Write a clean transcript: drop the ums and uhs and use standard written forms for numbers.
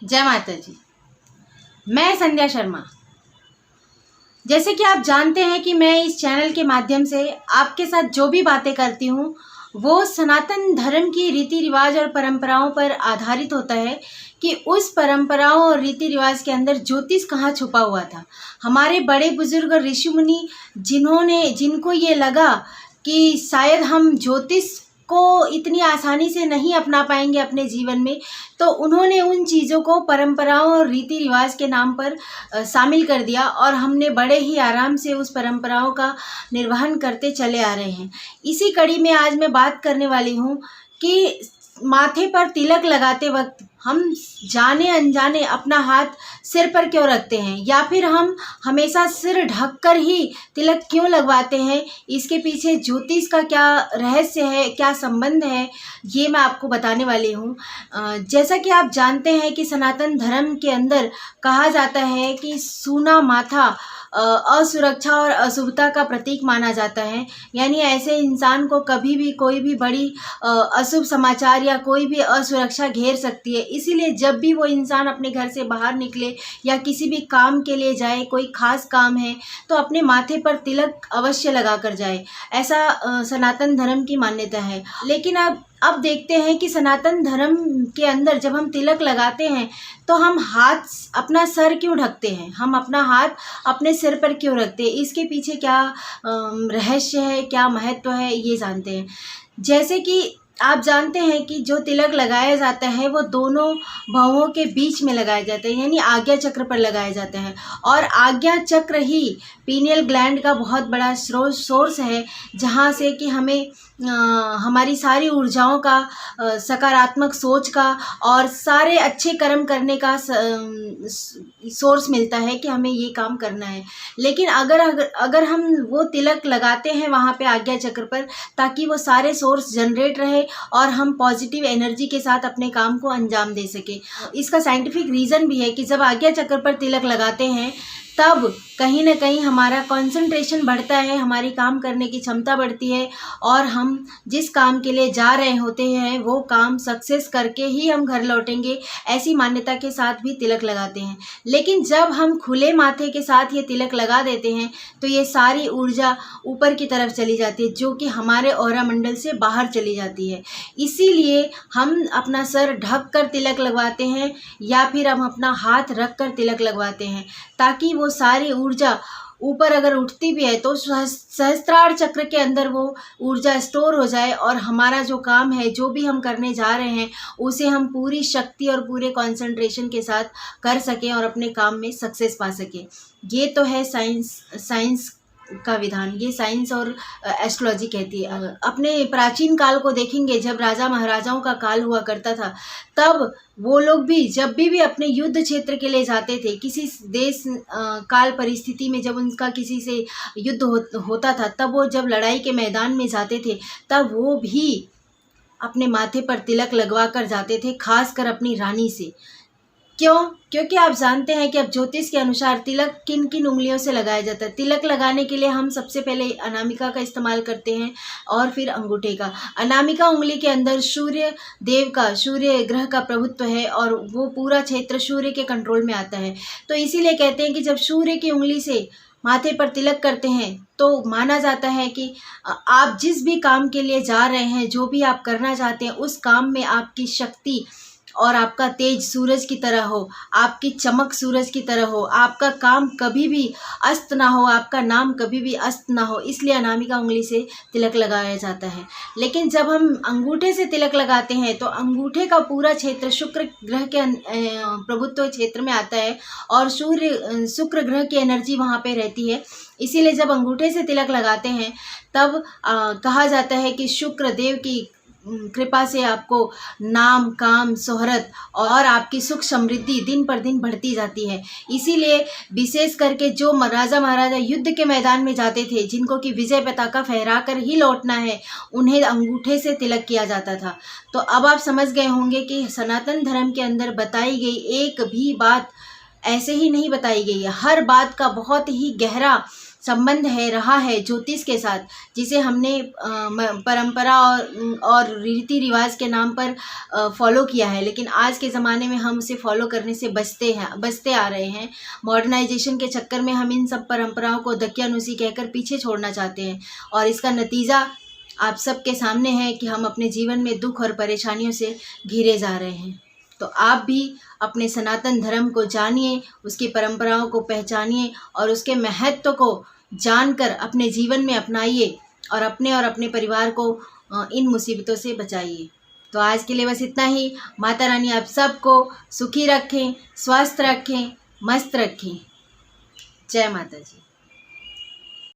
जय माता जी। मैं संध्या शर्मा। जैसे कि आप जानते हैं कि मैं इस चैनल के माध्यम से आपके साथ जो भी बातें करती हूँ वो सनातन धर्म की रीति रिवाज और परंपराओं पर आधारित होता है कि उस परंपराओं और रीति रिवाज के अंदर ज्योतिष कहाँ छुपा हुआ था। हमारे बड़े बुजुर्ग और ऋषि मुनि जिनको ये लगा कि शायद हम ज्योतिष को इतनी आसानी से नहीं अपना पाएंगे अपने जीवन में, तो उन्होंने उन चीज़ों को परंपराओं और रीति रिवाज के नाम पर शामिल कर दिया और हमने बड़े ही आराम से उस परंपराओं का निर्वहन करते चले आ रहे हैं। इसी कड़ी में आज मैं बात करने वाली हूँ कि माथे पर तिलक लगाते वक्त हम जाने अनजाने अपना हाथ सिर पर क्यों रखते हैं, या फिर हम हमेशा सिर ढककर ही तिलक क्यों लगवाते हैं। इसके पीछे ज्योतिष का क्या रहस्य है, क्या संबंध है, ये मैं आपको बताने वाली हूँ। जैसा कि आप जानते हैं कि सनातन धर्म के अंदर कहा जाता है कि सूना माथा असुरक्षा और अशुभता का प्रतीक माना जाता है। यानी ऐसे इंसान को कभी भी कोई भी बड़ी अशुभ समाचार या कोई भी असुरक्षा घेर सकती है। इसीलिए जब भी वो इंसान अपने घर से बाहर निकले या किसी भी काम के लिए जाए, कोई खास काम है, तो अपने माथे पर तिलक अवश्य लगा कर जाए। ऐसा सनातन धर्म की मान्यता है। लेकिन अब देखते हैं कि सनातन धर्म के अंदर जब हम तिलक लगाते हैं तो हम अपना सर क्यों ढकते हैं, हम अपना हाथ अपने सिर पर क्यों रखते हैं, इसके पीछे क्या रहस्य है, क्या महत्व है, ये जानते हैं। जैसे कि आप जानते हैं कि जो तिलक लगाया जाता है वो दोनों भवों के बीच में लगाया जाता है, यानी आज्ञा चक्र पर लगाया जाता है। और आज्ञा चक्र ही पीनियल ग्लैंड का बहुत बड़ा सोर्स है, जहाँ से कि हमें हमारी सारी ऊर्जाओं का, सकारात्मक सोच का और सारे अच्छे कर्म करने का सोर्स मिलता है कि हमें ये काम करना है। लेकिन अगर हम वो तिलक लगाते हैं वहाँ पे आज्ञा चक्र पर, ताकि वो सारे सोर्स जनरेट रहे और हम पॉजिटिव एनर्जी के साथ अपने काम को अंजाम दे सके। इसका साइंटिफिक रीज़न भी है कि जब आज्ञा चक्र पर तिलक लगाते हैं तब कहीं ना कहीं हमारा कंसंट्रेशन बढ़ता है, हमारी काम करने की क्षमता बढ़ती है और हम जिस काम के लिए जा रहे होते हैं वो काम सक्सेस करके ही हम घर लौटेंगे, ऐसी मान्यता के साथ भी तिलक लगाते हैं। लेकिन जब हम खुले माथे के साथ ये तिलक लगा देते हैं तो ये सारी ऊर्जा ऊपर की तरफ चली जाती है, जो कि हमारे ऑरा मंडल से बाहर चली जाती है। इसीलिए हम अपना सर ढक कर तिलक लगवाते हैं या फिर हम अपना हाथ रख कर तिलक लगवाते हैं, ताकि वो सारी ऊर्जा ऊपर अगर उठती भी है तो सहस्त्रार चक्र के अंदर वो ऊर्जा स्टोर हो जाए और हमारा जो काम है, जो भी हम करने जा रहे हैं, उसे हम पूरी शक्ति और पूरे कंसंट्रेशन के साथ कर सकें और अपने काम में सक्सेस पा सकें। ये तो है साइंस का विधान, ये साइंस और एस्ट्रोलॉजी कहती है। अपने प्राचीन काल को देखेंगे, जब राजा महाराजाओं का काल हुआ करता था, तब वो लोग भी जब भी अपने युद्ध क्षेत्र के लिए जाते थे, किसी देश काल परिस्थिति में जब उनका किसी से युद्ध होता था, तब वो जब लड़ाई के मैदान में जाते थे तब वो भी अपने माथे पर तिलक लगवा कर जाते थे, खासकर अपनी रानी से। क्यों? क्योंकि आप जानते हैं कि अब ज्योतिष के अनुसार तिलक किन किन उंगलियों से लगाया जाता है। तिलक लगाने के लिए हम सबसे पहले अनामिका का इस्तेमाल करते हैं और फिर अंगूठे का। अनामिका उंगली के अंदर सूर्य ग्रह का प्रभुत्व है और वो पूरा क्षेत्र सूर्य के कंट्रोल में आता है। तो इसीलिए कहते हैं कि जब सूर्य की उंगली से माथे पर तिलक करते हैं तो माना जाता है कि आप जिस भी काम के लिए जा रहे हैं, जो भी आप करना चाहते हैं, उस काम में आपकी शक्ति और आपका तेज सूरज की तरह हो, आपकी चमक सूरज की तरह हो, आपका काम कभी भी अस्त ना हो, आपका नाम कभी भी अस्त ना हो। इसलिए अनामिका उंगली से तिलक लगाया जाता है। लेकिन जब हम अंगूठे से तिलक लगाते हैं तो अंगूठे का पूरा क्षेत्र शुक्र ग्रह के प्रभुत्व क्षेत्र में आता है और शुक्र ग्रह की एनर्जी वहाँ पे रहती है। इसीलिए जब अंगूठे से तिलक लगाते हैं तब कहा जाता है कि शुक्र देव की कृपा से आपको नाम, काम, शोहरत और आपकी सुख समृद्धि दिन पर दिन बढ़ती जाती है। इसीलिए विशेष करके जो राजा महाराजा युद्ध के मैदान में जाते थे, जिनको कि विजय पताका फहरा कर ही लौटना है, उन्हें अंगूठे से तिलक किया जाता था। तो अब आप समझ गए होंगे कि सनातन धर्म के अंदर बताई गई एक भी बात ऐसे ही नहीं बताई गई है। हर बात का बहुत ही गहरा संबंध है रहा है ज्योतिष के साथ, जिसे हमने परंपरा और रीति रिवाज के नाम पर फॉलो किया है, लेकिन आज के ज़माने में हम उसे फॉलो करने से बचते आ रहे हैं। मॉडर्नाइजेशन के चक्कर में हम इन सब परंपराओं को दकियानुसी कहकर पीछे छोड़ना चाहते हैं, और इसका नतीजा आप सबके सामने है कि हम अपने जीवन में दुख और परेशानियों से घिरे जा रहे हैं। तो आप भी अपने सनातन धर्म को जानिए, उसकी परंपराओं को पहचानिए और उसके महत्व को जानकर अपने जीवन में अपनाइए और अपने परिवार को इन मुसीबतों से बचाइए। तो आज के लिए बस इतना ही। माता रानी आप सबको सुखी रखें, स्वस्थ रखें, मस्त रखें। जय माता जी।